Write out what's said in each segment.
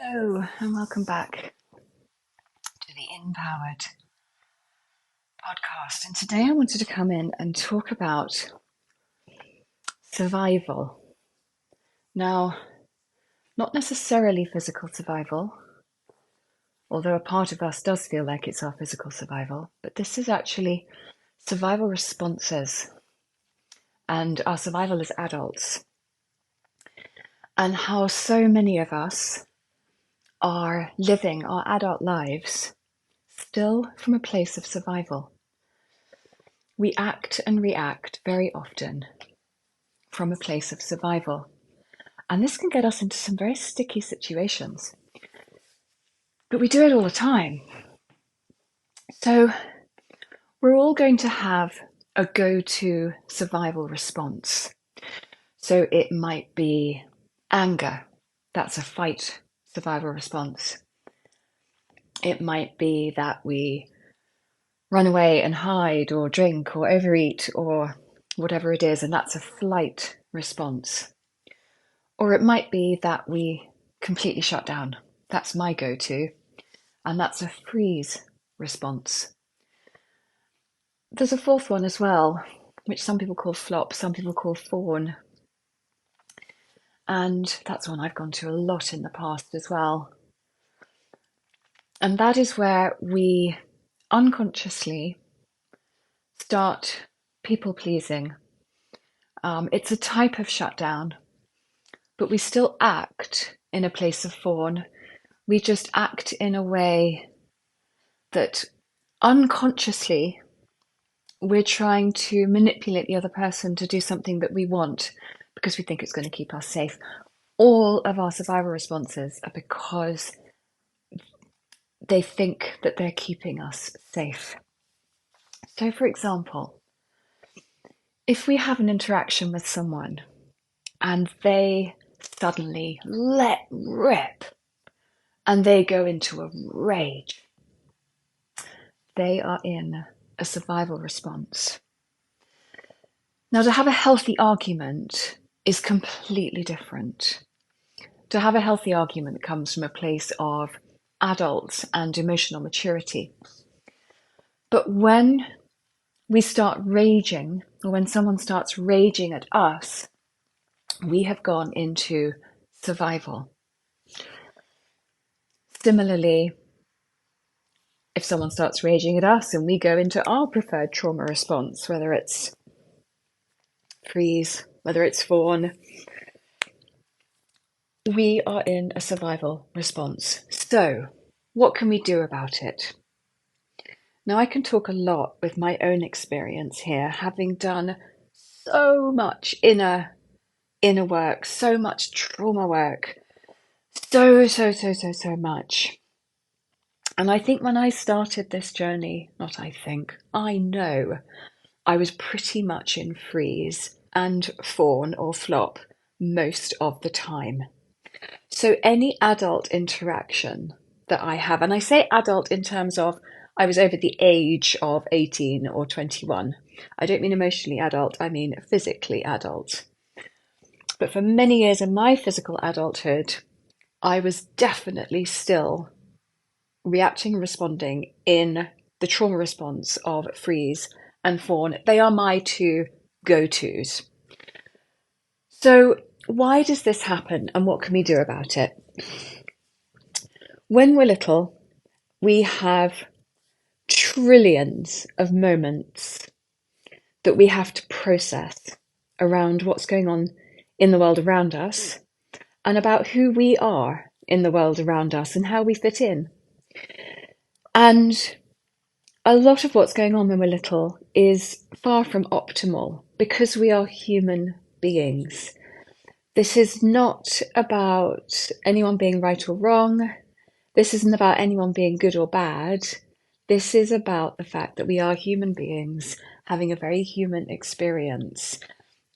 Hello, and welcome back to the Empowered podcast. And today I wanted to come in and talk about survival. Now, not necessarily physical survival, although a part of us does feel like it's our physical survival, but this is actually survival responses and our survival as adults, and how so many of us are living our adult lives still from a place of survival. We act and react very often from a place of survival. And this can get us into some very sticky situations. But we do it all the time. So we're all going to have a go-to survival response. So it might be anger. That's a fight survival response. It might be that we run away and hide or drink or overeat or whatever it is, and that's a flight response. Or it might be that we completely shut down. That's my go-to, and that's a freeze response. There's a fourth one as well, which some people call flop, some people call fawn. And that's one I've gone to a lot in the past as well. And that is where we unconsciously start people-pleasing. It's a type of shutdown, but we still act in a place of fawn. We just act in a way that unconsciously we're trying to manipulate the other person to do something that we want because we think it's going to keep us safe. All of our survival responses are because they think that they're keeping us safe. So, for example, if we have an interaction with someone and they suddenly let rip and they go into a rage, they are in a survival response. Now, to have a healthy argument is completely different. To have a healthy argument comes from a place of adult and emotional maturity. But when we start raging, or when someone starts raging at us, we have gone into survival. Similarly, if someone starts raging at us and we go into our preferred trauma response, whether it's freeze, whether it's fawn, we are in a survival response. So, what can we do about it? Now, I can talk a lot with my own experience here, having done so much inner work, so much trauma work, so much. And I think when I started this journey, I know I was pretty much in freeze and fawn or flop most of the time. So any adult interaction that I have, and I say adult in terms of I was over the age of 18 or 21. I don't mean emotionally adult, I mean physically adult. But for many years in my physical adulthood, I was definitely still reacting and responding in the trauma response of freeze and fawn. They are my two go-tos. So why does this happen and what can we do about it? When we're little, we have trillions of moments that we have to process around what's going on in the world around us and about who we are in the world around us and how we fit in. And a lot of what's going on when we're little is far from optimal because we are human beings. This is not about anyone being right or wrong. This isn't about anyone being good or bad. This is about the fact that we are human beings having a very human experience.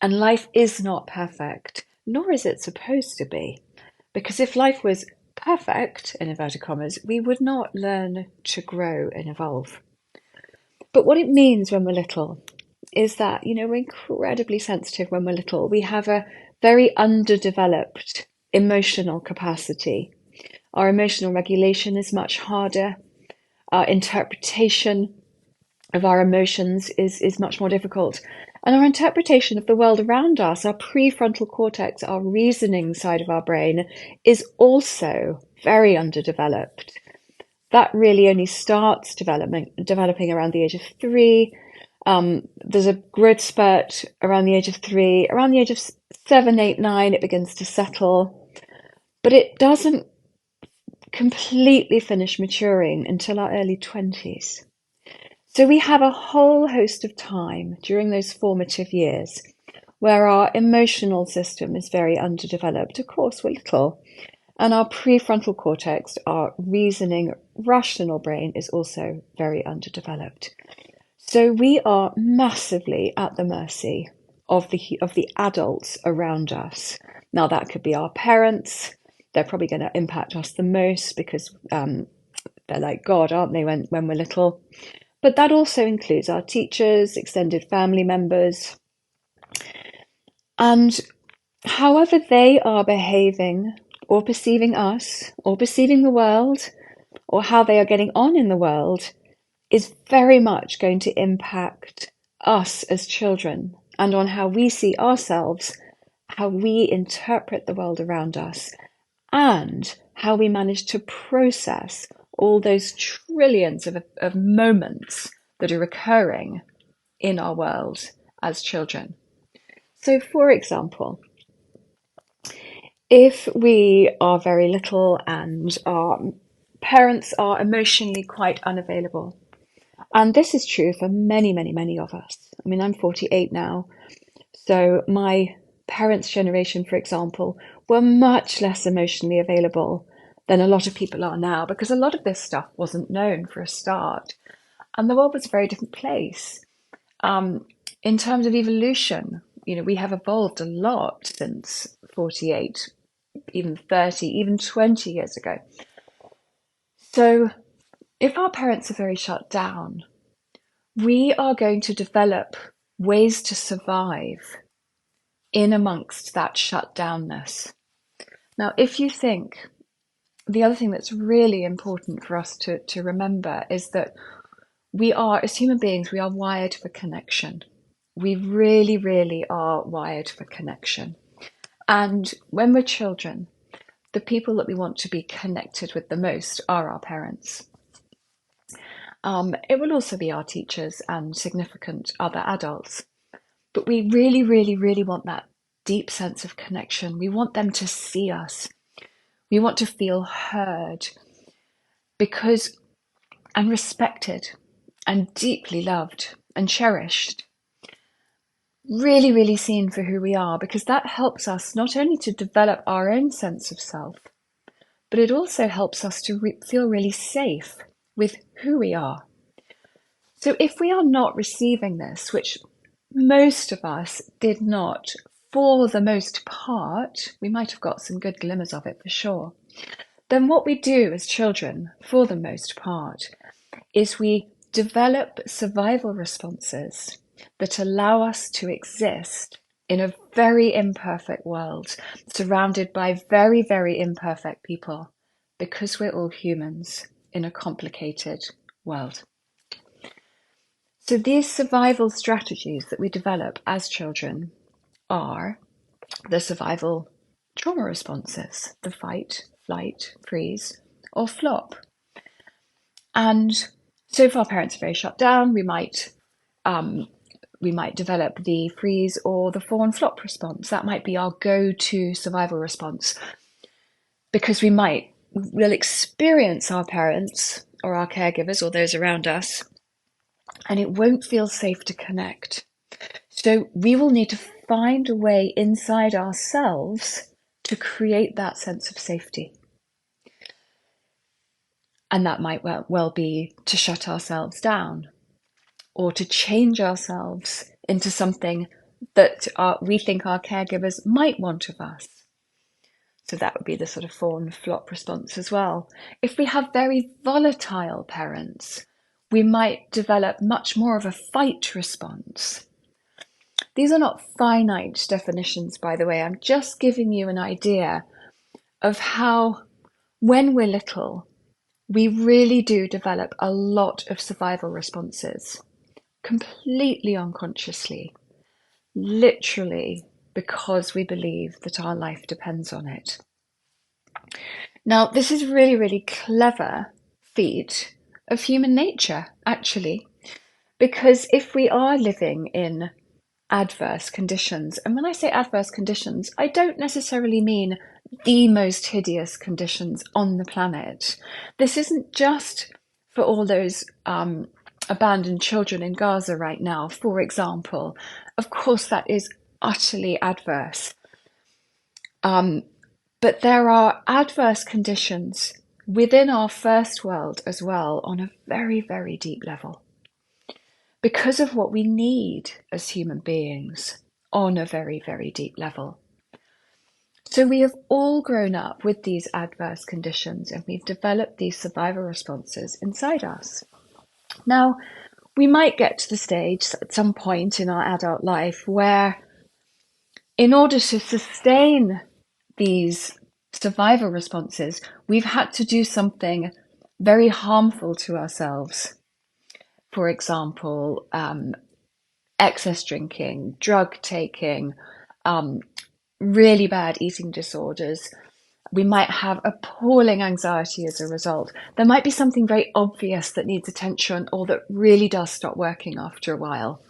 And life is not perfect, nor is it supposed to be. Because if life was perfect, in inverted commas, we would not learn to grow and evolve. But what it means when we're little is that, we're incredibly sensitive when we're little. We have a very underdeveloped emotional capacity. Our emotional regulation is much harder. Our interpretation of our emotions is much more difficult. And our interpretation of the world around us, our prefrontal cortex, our reasoning side of our brain, is also very underdeveloped. That really only starts developing around the age of 3. There's a growth spurt around the age of 3. Around the age of 7, 8, 9, it begins to settle. But it doesn't completely finish maturing until our early 20s. So we have a whole host of time during those formative years where our emotional system is very underdeveloped. Of course, we're little. And our prefrontal cortex, our reasoning, rational brain, is also very underdeveloped. So we are massively at the mercy of the adults around us. Now, that could be our parents. They're probably going to impact us the most because they're like God, aren't they, when we're little? But that also includes our teachers, extended family members. And however they are behaving or perceiving us or perceiving the world or how they are getting on in the world is very much going to impact us as children and on how we see ourselves, how we interpret the world around us, and how we manage to process all those trillions of moments that are occurring in our world as children. So, for example, if we are very little and our parents are emotionally quite unavailable, and this is true for many, many, many of us. I mean, I'm 48 now, so my parents' generation, for example, were much less emotionally available than a lot of people are now, because a lot of this stuff wasn't known for a start. And the world was a very different place. In terms of evolution, we have evolved a lot since 48, even 30, even 20 years ago. So if our parents are very shut down, we are going to develop ways to survive in amongst that shutdownness. Now, if you think, the other thing that's really important for us to remember is that we are, as human beings, we are wired for connection. We really, really are wired for connection. And when we're children, the people that we want to be connected with the most are our parents. It will also be our teachers and significant other adults. But we really, really, really want that deep sense of connection. We want them to see us. We want to feel heard and respected and deeply loved and cherished. Really, really seen for who we are, because that helps us not only to develop our own sense of self, but it also helps us to feel really safe with who we are. So if we are not receiving this, which most of us did not, for the most part, we might have got some good glimmers of it for sure, then what we do as children, for the most part, is we develop survival responses that allow us to exist in a very imperfect world, surrounded by very, very imperfect people, because we're all humans in a complicated world. So these survival strategies that we develop as children are the survival trauma responses, the fight, flight, freeze, or flop. And so if our parents are very shut down, we might develop the freeze or the fawn flop response. That might be our go-to survival response, because we'll experience our parents or our caregivers or those around us, and it won't feel safe to connect. So we will need to find a way inside ourselves to create that sense of safety. And that might well be to shut ourselves down, or to change ourselves into something that we think our caregivers might want of us. So that would be the sort of fawn flop response as well. If we have very volatile parents, we might develop much more of a fight response. These are not finite definitions, by the way. I'm just giving you an idea of how When we're little, we really do develop a lot of survival responses, completely unconsciously, literally because we believe that our life depends on it. Now, this is really, really clever feat of human nature, actually, because if we are living in adverse conditions, and when I say adverse conditions, I don't necessarily mean the most hideous conditions on the planet. This isn't just for all those abandoned children in Gaza right now, for example. Of course, that is utterly adverse. But there are adverse conditions within our first world as well on a very, very deep level because of what we need as human beings on a very, very deep level. So we have all grown up with these adverse conditions and we've developed these survival responses inside us. Now, we might get to the stage at some point in our adult life where, in order to sustain these survival responses, we've had to do something very harmful to ourselves. For example, excess drinking, drug taking, really bad eating disorders. We might have appalling anxiety as a result. There might be something very obvious that needs attention or that really does stop working after a while.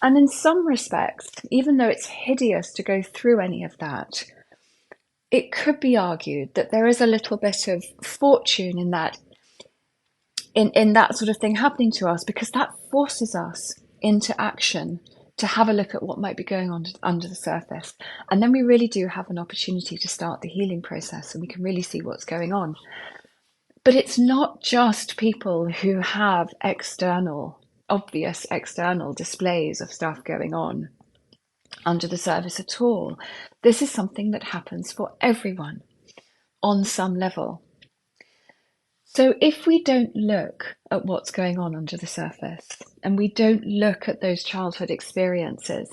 And in some respects, even though it's hideous to go through any of that, it could be argued that there is a little bit of fortune in that, in that sort of thing happening to us, because that forces us into action to have a look at what might be going on under the surface. And then we really do have an opportunity to start the healing process and we can really see what's going on. But it's not just people who have obvious external displays of stuff going on under the surface at all. This is something that happens for everyone on some level. So if we don't look at what's going on under the surface and we don't look at those childhood experiences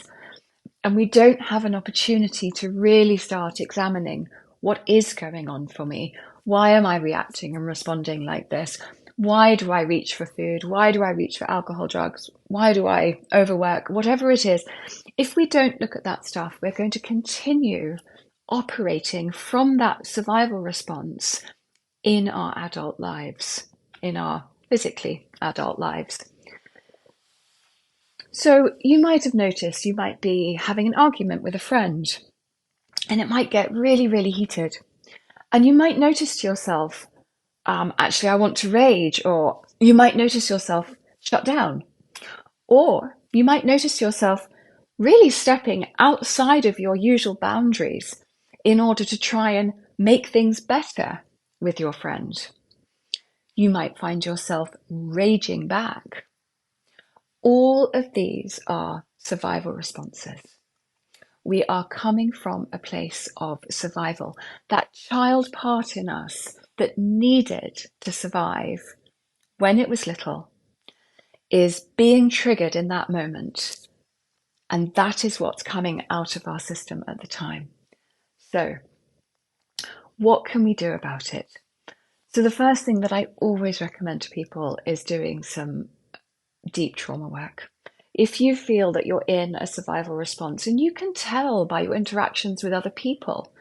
and we don't have an opportunity to really start examining what is going on for me, why am I reacting and responding like this? Why do I reach for food? Why do I reach for alcohol, drugs? Why do I overwork? Whatever it is, if we don't look at that stuff, we're going to continue operating from that survival response in our adult lives, in our physically adult lives. So you might have noticed you might be having an argument with a friend and it might get really, really heated. And you might notice to yourself, actually, I want to rage, or you might notice yourself shut down, or you might notice yourself really stepping outside of your usual boundaries in order to try and make things better with your friend. You might find yourself raging back. All of these are survival responses. We are coming from a place of survival. That child part in us that needed to survive when it was little is being triggered in that moment. And that is what's coming out of our system at the time. So, what can we do about it? So the first thing that I always recommend to people is doing some deep trauma work. If you feel that you're in a survival response, and you can tell by your interactions with other people,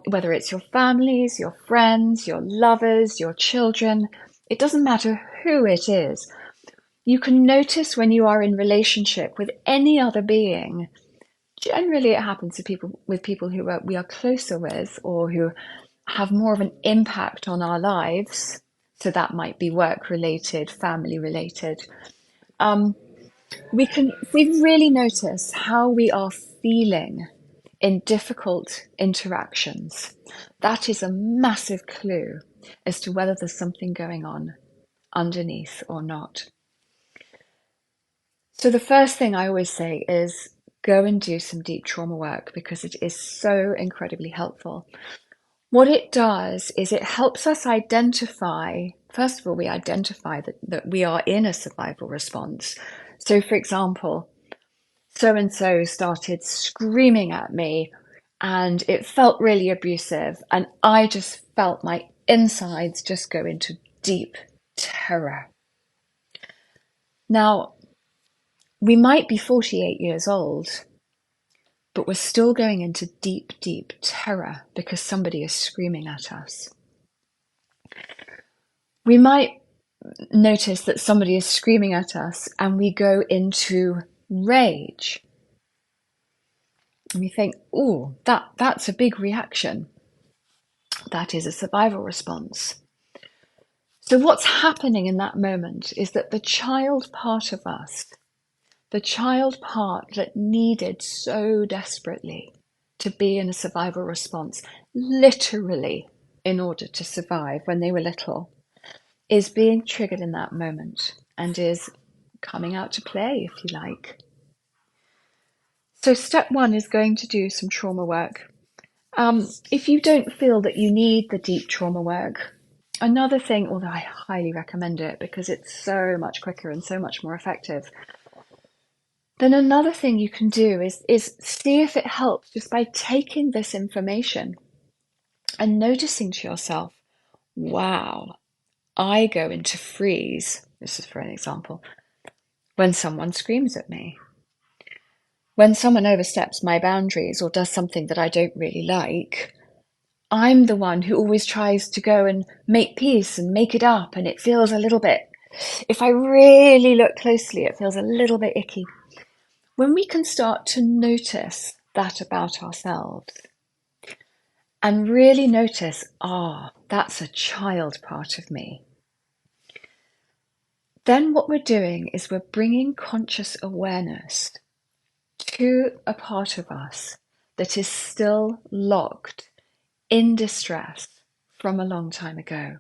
whether it's your families, your friends, your lovers, your children, it doesn't matter who it is. You can notice when you are in relationship with any other being. Generally, it happens to people who we are closer with or who have more of an impact on our lives. So that might be work related, family related. We really notice how we are feeling in difficult interactions. That is a massive clue as to whether there's something going on underneath or not. So the first thing I always say is go and do some deep trauma work because it is so incredibly helpful. What it does is it helps us identify, first of all, we identify that we are in a survival response. So for example, so-and-so started screaming at me and it felt really abusive, and I just felt my insides just go into deep terror. Now, we might be 48 years old, but we're still going into deep, deep terror because somebody is screaming at us. We might notice that somebody is screaming at us and we go into rage. And we think, oh, that's a big reaction. That is a survival response. So what's happening in that moment is that the child part of us, the child part that needed so desperately to be in a survival response, literally in order to survive when they were little, is being triggered in that moment and is coming out to play, if you like. So step one is going to do some trauma work. If you don't feel that you need the deep trauma work, another thing, although I highly recommend it because it's so much quicker and so much more effective, then another thing you can do is see if it helps just by taking this information and noticing to yourself, wow, I go into freeze, this is for an example, when someone screams at me. When someone oversteps my boundaries or does something that I don't really like, I'm the one who always tries to go and make peace and make it up, and it feels a little bit, if I really look closely, it feels a little bit icky. When we can start to notice that about ourselves and really notice, that's a child part of me, then what we're doing is we're bringing conscious awareness to a part of us that is still locked in distress from a long time ago.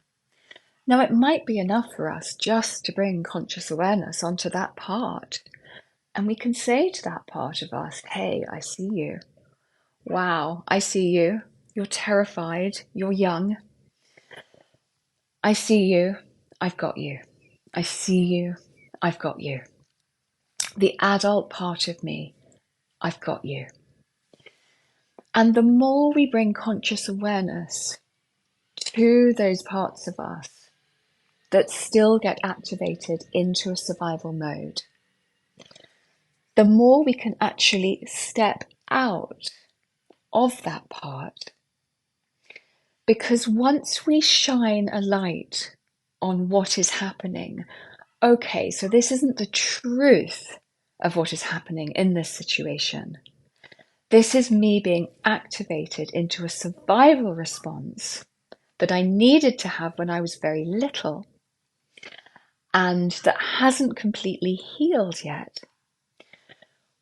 Now, it might be enough for us just to bring conscious awareness onto that part. And we can say to that part of us, hey, I see you. Wow, I see you. You're terrified. You're young. I see you. I've got you. I see you. I've got you. The adult part of me, I've got you. And the more we bring conscious awareness to those parts of us that still get activated into a survival mode, the more we can actually step out of that part. Because once we shine a light on what is happening, okay, so this isn't the truth of what is happening in this situation. This is me being activated into a survival response that I needed to have when I was very little and that hasn't completely healed yet.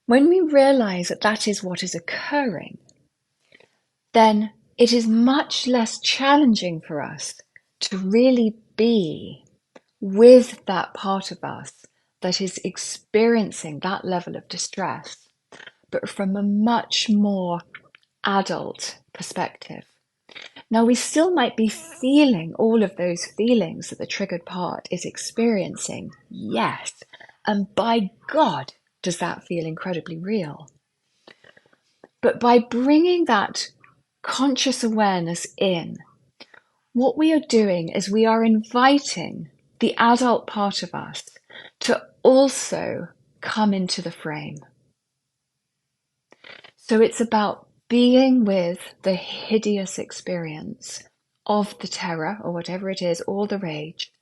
When we realize that that is what is occurring, then it is much less challenging for us to really be with that part of us that is experiencing that level of distress, but from a much more adult perspective. Now, we still might be feeling all of those feelings that the triggered part is experiencing, yes, and by God, does that feel incredibly real. But by bringing that conscious awareness in, what we are doing is we are inviting the adult part of us to also come into the frame. So it's about being with the hideous experience of the terror or whatever it is, or the rage,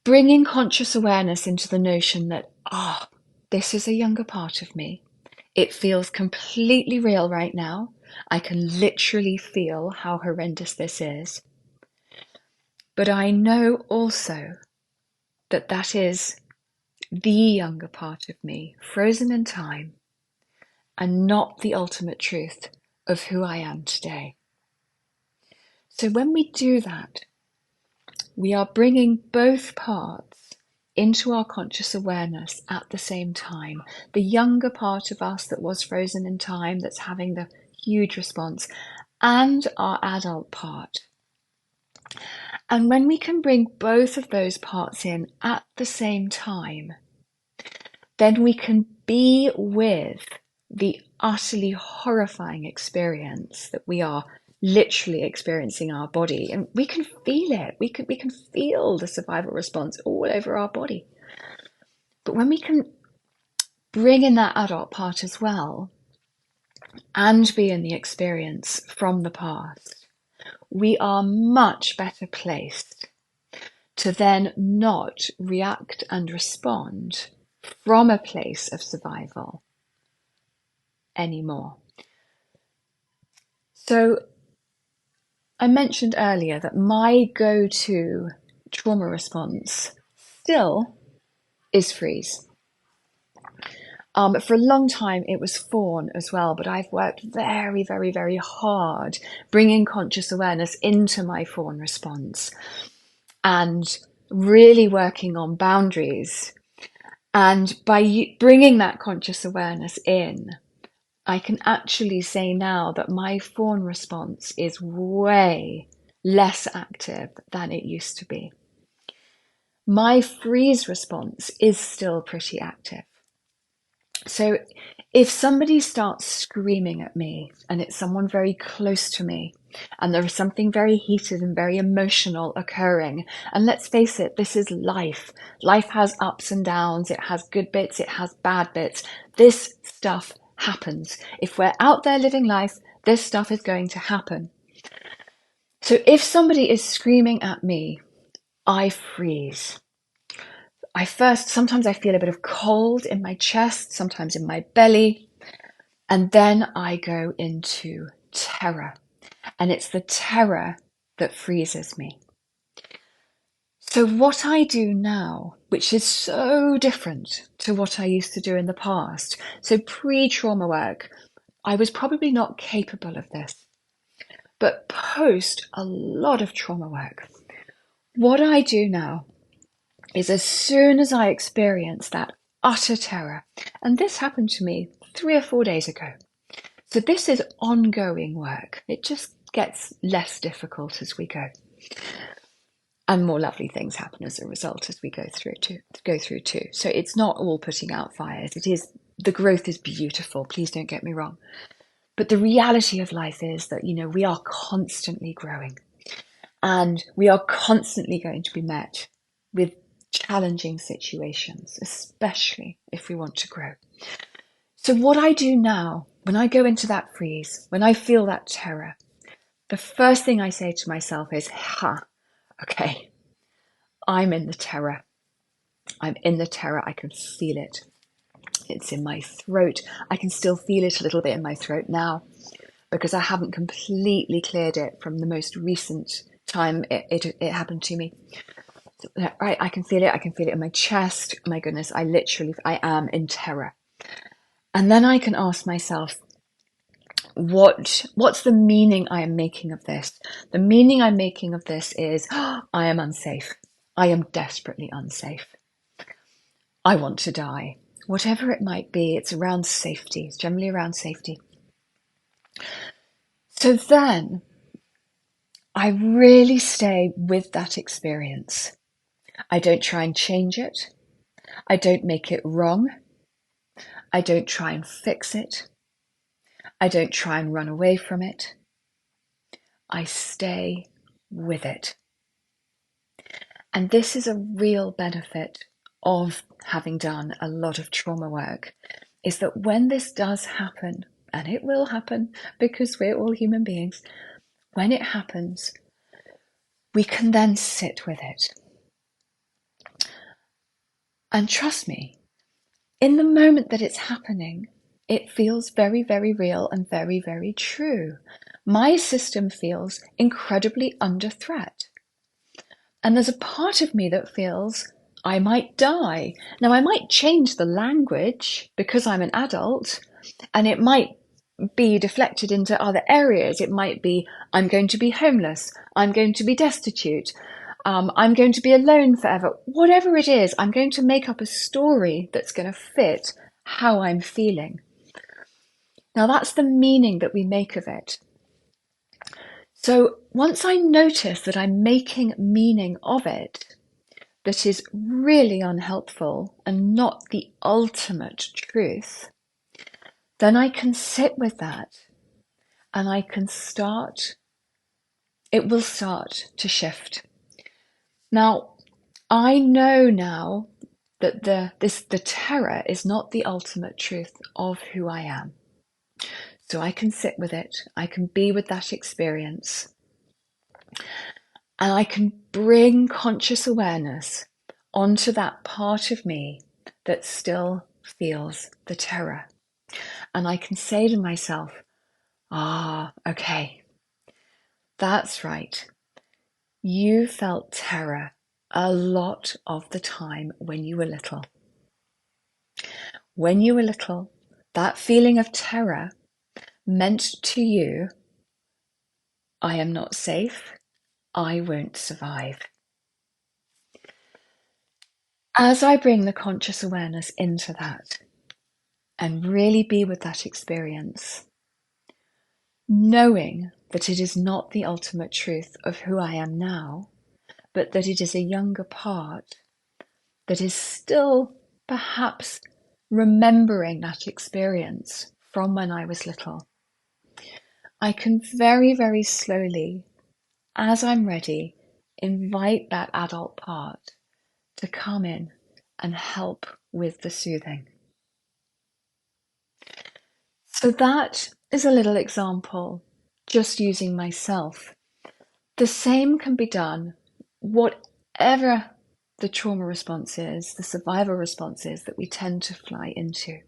bringing conscious awareness into the notion that, this is a younger part of me. It feels completely real right now. I can literally feel how horrendous this is. But I know also that that is the younger part of me, frozen in time, and not the ultimate truth of who I am today. So when we do that, we are bringing both parts into our conscious awareness at the same time. The younger part of us that was frozen in time, that's having the huge response, and our adult part. And when we can bring both of those parts in at the same time, then we can be with the utterly horrifying experience that we are literally experiencing our body, and we can feel it. We can feel the survival response all over our body. But when we can bring in that adult part as well and be in the experience from the past, we are much better placed to then not react and respond from a place of survival anymore. So I mentioned earlier that my go-to trauma response still is freeze. For a long time, it was fawn as well, but I've worked very, very, very hard bringing conscious awareness into my fawn response and really working on boundaries. And by bringing that conscious awareness in, I can actually say now that my fawn response is way less active than it used to be. My freeze response is still pretty active. So if somebody starts screaming at me and it's someone very close to me and there is something very heated and very emotional occurring, and let's face it, this is life. Life has ups and downs. It has good bits. It has bad bits. This stuff happens. If we're out there living life, this stuff is going to happen. So if somebody is screaming at me, I freeze. Sometimes I feel a bit of cold in my chest, sometimes in my belly, and then I go into terror. And it's the terror that freezes me. So what I do now, which is so different to what I used to do in the past, so pre-trauma work, I was probably not capable of this. But post a lot of trauma work, what I do now is as soon as I experience that utter terror, and this happened to me 3 or 4 days ago. So this is ongoing work. It just gets less difficult as we go. And more lovely things happen as a result as we go through too. So it's not all putting out fires. The growth is beautiful. Please don't get me wrong. But the reality of life is that, we are constantly growing and we are constantly going to be met with challenging situations, especially if we want to grow. So what I do now, when I go into that freeze, when I feel that terror, the first thing I say to myself is, okay, I'm in the terror. I'm in the terror. I can feel it. It's in my throat. I can still feel it a little bit in my throat now because I haven't completely cleared it from the most recent time it happened to me. Right, I can feel it. I can feel it in my chest. My goodness, I am in terror. And then I can ask myself, what's the meaning I am making of this? The meaning I'm making of this is, I am unsafe. I am desperately unsafe. I want to die. Whatever it might be, it's around safety. It's generally around safety. So then I really stay with that experience. I don't try and change it. I don't make it wrong. I don't try and fix it. I don't try and run away from it. I stay with it. And this is a real benefit of having done a lot of trauma work, is that when this does happen, and it will happen because we're all human beings, when it happens, we can then sit with it. And trust me, in the moment that it's happening, it feels very, very real and very, very true. My system feels incredibly under threat. And there's a part of me that feels I might die. Now, I might change the language because I'm an adult, and it might be deflected into other areas. It might be, I'm going to be homeless. I'm going to be destitute. I'm going to be alone forever. Whatever it is, I'm going to make up a story that's going to fit how I'm feeling. Now, that's the meaning that we make of it. So once I notice that I'm making meaning of it that is really unhelpful and not the ultimate truth, then I can sit with that and I can it will start to shift. Now, I know now that the terror is not the ultimate truth of who I am. So I can sit with it, I can be with that experience, and I can bring conscious awareness onto that part of me that still feels the terror. And I can say to myself, okay, that's right. You felt terror a lot of the time when you were little. When you were little, that feeling of terror meant to you, I am not safe, I won't survive. As I bring the conscious awareness into that and really be with that experience, knowing that it is not the ultimate truth of who I am now, but that it is a younger part that is still perhaps remembering that experience from when I was little, I can very, very slowly, as I'm ready, invite that adult part to come in and help with the soothing. So that is a little example, just using myself. The same can be done, whatever the trauma response is, the survival response is that we tend to fly into.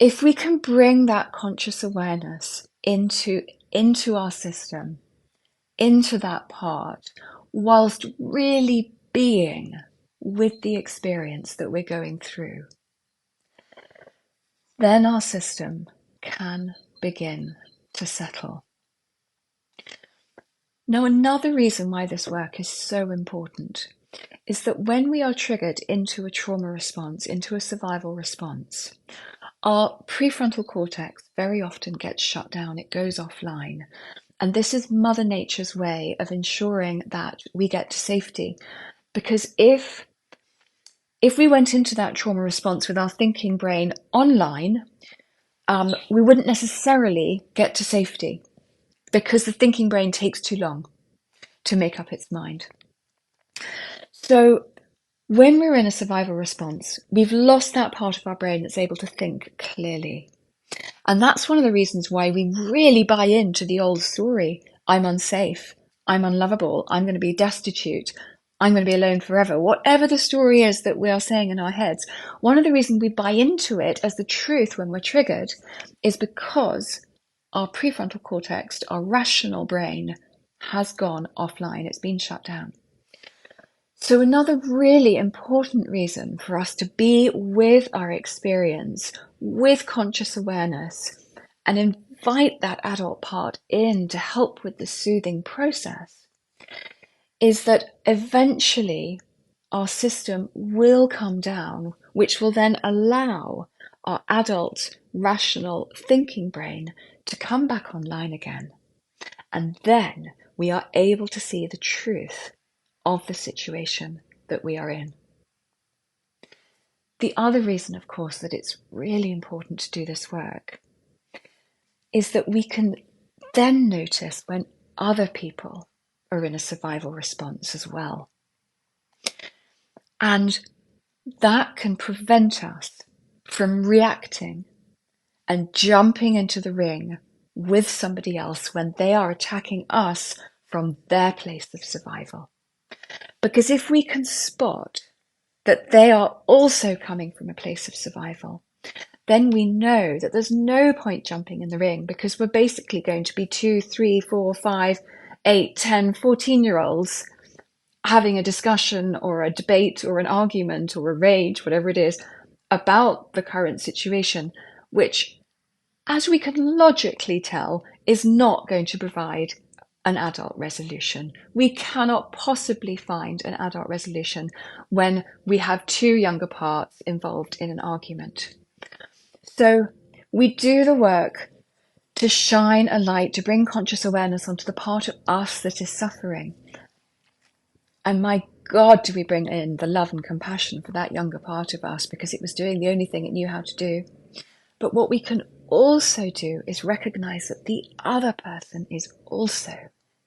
If we can bring that conscious awareness into our system, into that part, whilst really being with the experience that we're going through, then our system can begin to settle. Now, another reason why this work is so important is that when we are triggered into a trauma response, into a survival response, our prefrontal cortex very often gets shut down, it goes offline. And this is Mother Nature's way of ensuring that we get to safety. Because if we went into that trauma response with our thinking brain online, we wouldn't necessarily get to safety because the thinking brain takes too long to make up its mind. So when we're in a survival response, we've lost that part of our brain that's able to think clearly. And that's one of the reasons why we really buy into the old story. I'm unsafe. I'm unlovable. I'm going to be destitute. I'm going to be alone forever. Whatever the story is that we are saying in our heads, one of the reasons we buy into it as the truth when we're triggered is because our prefrontal cortex, our rational brain, has gone offline. It's been shut down. So another really important reason for us to be with our experience, with conscious awareness, and invite that adult part in to help with the soothing process, is that eventually our system will come down, which will then allow our adult, rational thinking brain to come back online again. And then we are able to see the truth of the situation that we are in. The other reason, of course, that it's really important to do this work is that we can then notice when other people are in a survival response as well. And that can prevent us from reacting and jumping into the ring with somebody else when they are attacking us from their place of survival. Because if we can spot that they are also coming from a place of survival, then we know that there's no point jumping in the ring because we're basically going to be 2, 3, 4, 5, 8, 10, 14-year-olds having a discussion or a debate or an argument or a rage, whatever it is, about the current situation, which, as we can logically tell, is not going to provide an adult resolution. We cannot possibly find an adult resolution when we have two younger parts involved in an argument. So we do the work to shine a light, to bring conscious awareness onto the part of us that is suffering. And my God, do we bring in the love and compassion for that younger part of us because it was doing the only thing it knew how to do. But what we can also do is recognize that the other person is also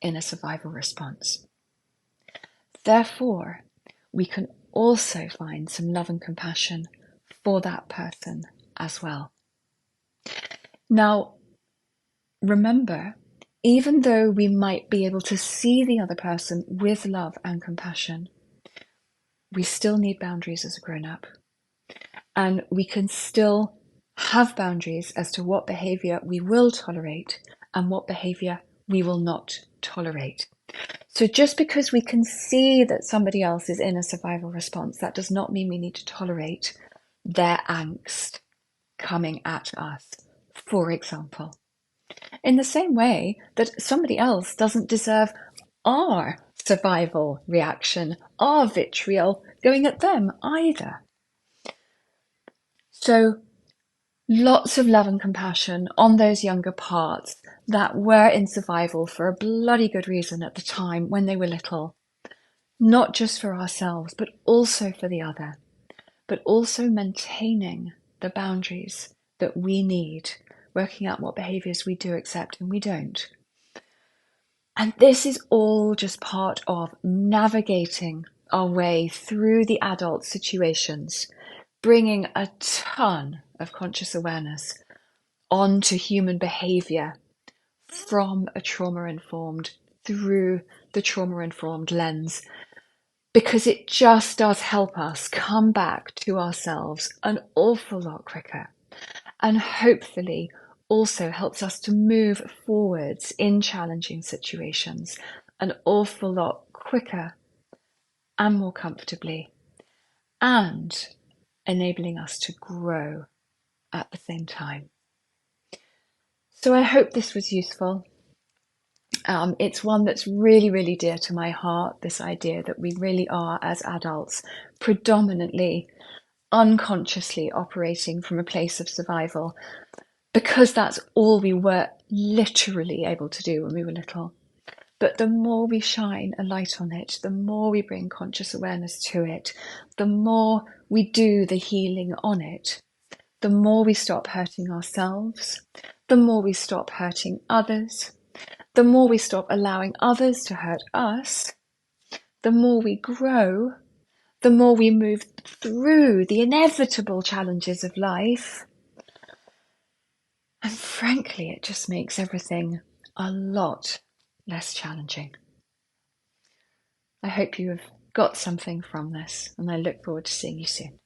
in a survival response. Therefore, we can also find some love and compassion for that person as well. Now, remember, even though we might be able to see the other person with love and compassion, we still need boundaries as a grown-up. And we can still have boundaries as to what behavior we will tolerate and what behavior we will not tolerate. So just because we can see that somebody else is in a survival response, that does not mean we need to tolerate their angst coming at us, for example. In the same way that somebody else doesn't deserve our survival reaction, our vitriol going at them either. So lots of love and compassion on those younger parts that were in survival for a bloody good reason at the time when they were little. Not just for ourselves, but also for the other. But also maintaining the boundaries that we need, working out what behaviours we do accept and we don't. And this is all just part of navigating our way through the adult situations, bringing a ton of conscious awareness onto human behaviour from a trauma-informed, through the trauma-informed lens, because it just does help us come back to ourselves an awful lot quicker, and hopefully also helps us to move forwards in challenging situations an awful lot quicker and more comfortably, and enabling us to grow at the same time. So I hope this was useful. It's one that's really, really dear to my heart, this idea that we really are, as adults, predominantly unconsciously operating from a place of survival, because that's all we were literally able to do when we were little. But the more we shine a light on it, the more we bring conscious awareness to it, the more we do the healing on it, the more we stop hurting ourselves, the more we stop hurting others, the more we stop allowing others to hurt us, the more we grow, the more we move through the inevitable challenges of life. And frankly, it just makes everything a lot less challenging. I hope you have got something from this, and I look forward to seeing you soon.